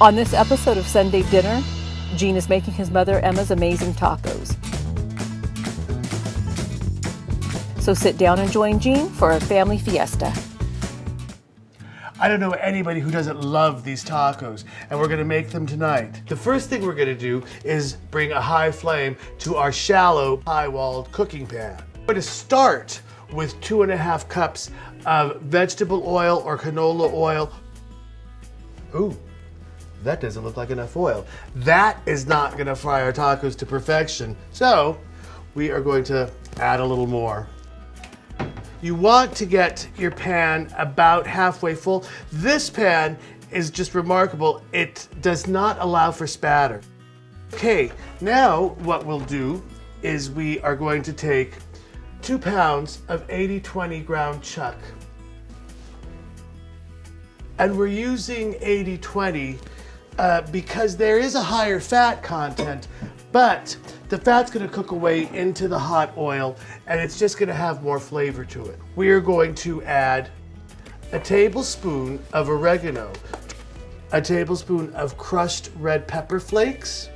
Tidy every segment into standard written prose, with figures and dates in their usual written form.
On this episode of Sunday Dinner, Gene is making his mother Emma's amazing tacos. So sit down and join Gene for a family fiesta. I don't know anybody who doesn't love these tacos, and we're gonna make them tonight. The first thing we're gonna do is bring a high flame to our shallow, high-walled cooking pan. We're going to start with 2.5 cups of vegetable oil or canola oil. Ooh, that doesn't look like enough oil. That is not gonna fry our tacos to perfection, so we are going to add a little more. You want to get your pan about halfway full. This pan is just remarkable. It does not allow for spatter. Okay, now what we'll do is we are going to take 2 pounds of 80/20 ground chuck. And we're using 80/20 because there is a higher fat content, but the fat's gonna cook away into the hot oil and it's just gonna have more flavor to it. We are going to add a tablespoon of oregano, a tablespoon of crushed red pepper flakes,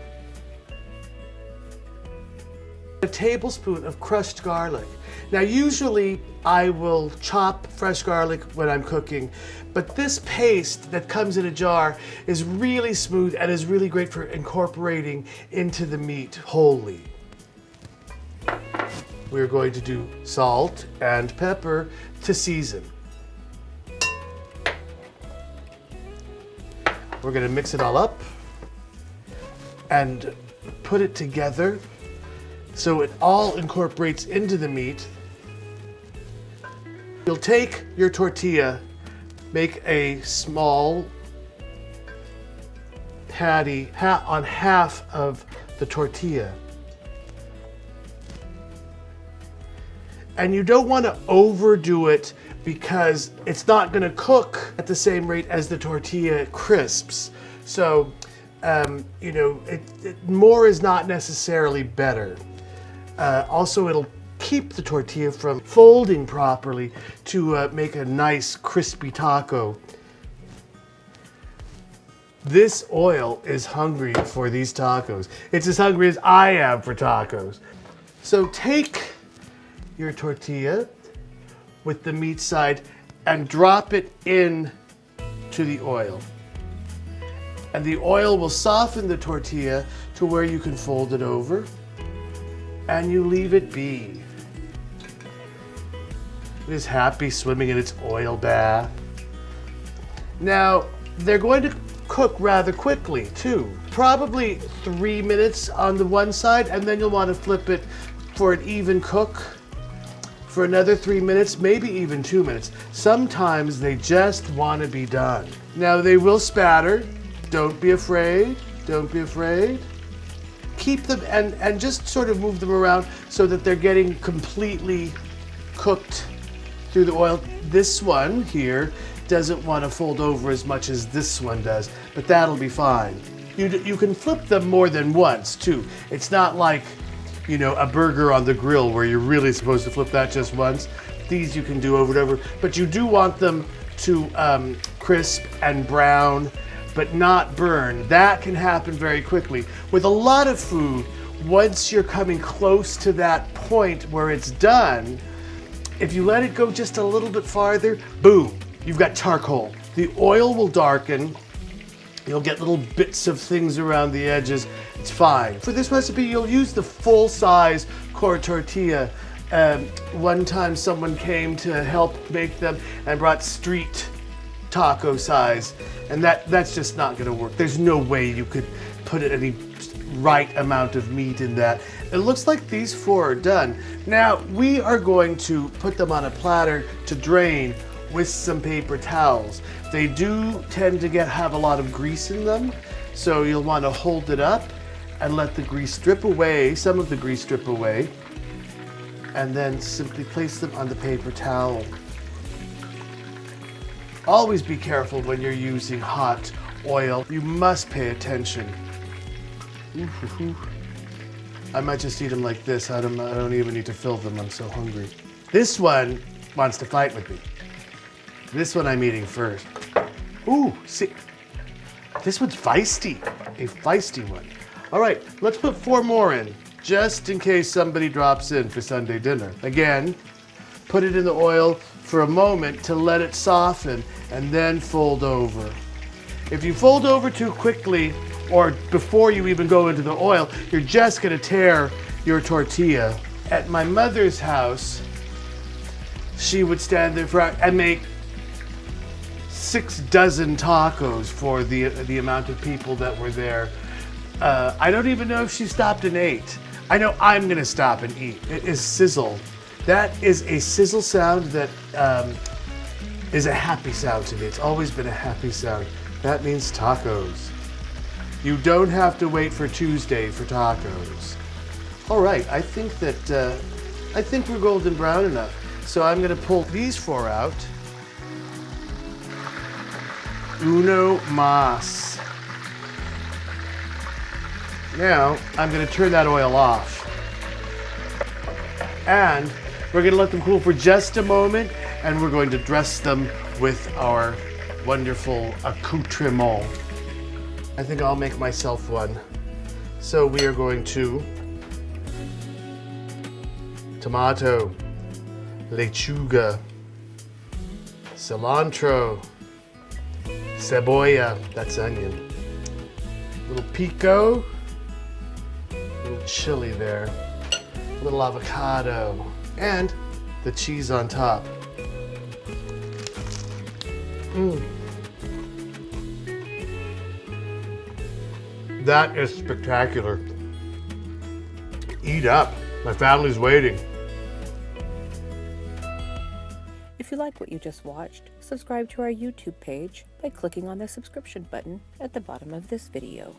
a tablespoon of crushed garlic. Now usually I will chop fresh garlic when I'm cooking, but this paste that comes in a jar is really smooth and is really great for incorporating into the meat wholly. We're going to do salt and pepper to season. We're going to mix it all up and put it together so it all incorporates into the meat. You'll take your tortilla, make a small patty on half of the tortilla. And you don't want to overdo it because it's not going to cook at the same rate as the tortilla crisps. So, more is not necessarily better. Also, it'll keep the tortilla from folding properly to make a nice crispy taco. This oil is hungry for these tacos. It's as hungry as I am for tacos. So take your tortilla with the meat side and drop it in to the oil. And the oil will soften the tortilla to where you can fold it over and you leave it be. It is happy swimming in its oil bath. Now, they're going to cook rather quickly too. Probably 3 minutes on the one side, and then you'll want to flip it for an even cook for another 3 minutes, maybe even 2 minutes. Sometimes they just want to be done. Now, they will spatter. Don't be afraid. Don't be afraid. Keep them and just sort of move them around so that they're getting completely cooked through the oil. This one here doesn't want to fold over as much as this one does, but that'll be fine. You can flip them more than once too. It's not like, a burger on the grill where you're really supposed to flip that just once. These you can do over and over, but you do want them to crisp and brown, but not burn. That can happen very quickly. With a lot of food, once you're coming close to that point where it's done, if you let it go just a little bit farther, boom, you've got charcoal. The oil will darken. You'll get little bits of things around the edges. It's fine. For this recipe, you'll use the full-size core tortilla. One time someone came to help make them and brought street taco size, and that's just not gonna work. There's no way you could put any right amount of meat in that. It looks like these 4 are done. Now we are going to put them on a platter to drain with some paper towels. They do tend to have a lot of grease in them, so you'll want to hold it up and let the grease drip away, some of the grease drip away, and then simply place them on the paper towel. Always be careful when you're using hot oil. You must pay attention. I might just eat them like this. I don't even need to fill them. I'm so hungry. This one wants to fight with me. This one I'm eating first. Ooh, see. This one's feisty, a feisty one. All right, let's put 4 more in, just in case somebody drops in for Sunday dinner. Again, put it in the oil for a moment to let it soften, and then fold over. If you fold over too quickly, or before you even go into the oil, you're just gonna tear your tortilla. At my mother's house, she would stand there and make 6 dozen tacos for the amount of people that were there. I don't even know if she stopped and ate. I know I'm gonna stop and eat. It is sizzle. That is a sizzle sound that is a happy sound to me. It's always been a happy sound. That means tacos. You don't have to wait for Tuesday for tacos. All right, I think we're golden brown enough. So I'm gonna pull these 4 out. Uno mas. Now, I'm gonna turn that oil off. And we're gonna let them cool for just a moment, and we're going to dress them with our wonderful accoutrement. I think I'll make myself one. So we are going to tomato, lechuga, cilantro, cebolla, that's onion, little pico, little chili there, little avocado, and the cheese on top. That is spectacular. Eat up. My family's waiting. If you like what you just watched, subscribe to our YouTube page by clicking on the subscription button at the bottom of this video.